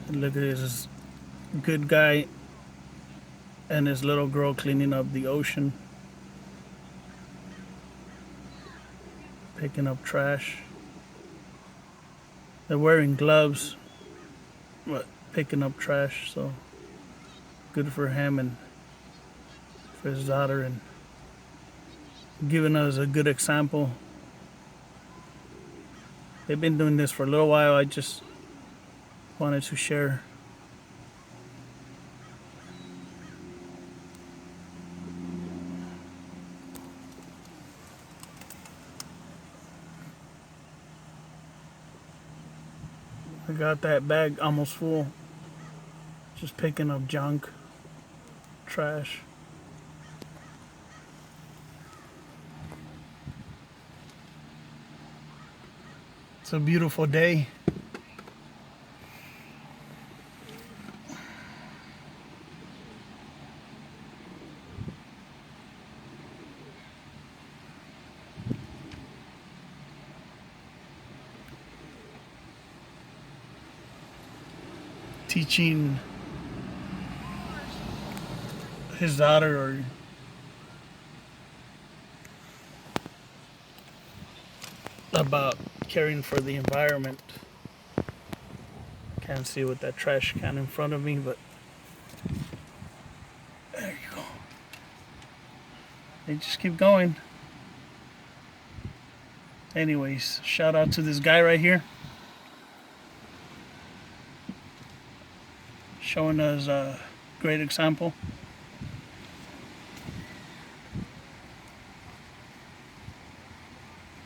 Look at this good guy and his little girl cleaning up the ocean, picking up trash. They're wearing gloves, but picking up trash. So good for him and for his daughter, and giving us a good example. They've been doing this for a little while. I just wanted to share. I got that bag almost full, just picking up junk, trash. It's a beautiful day. Teaching his daughter or about caring for the environment. Can't see with that trash can in front of me, but there you go. They just keep going. Anyways, shout out to this guy right here, showing us a great example.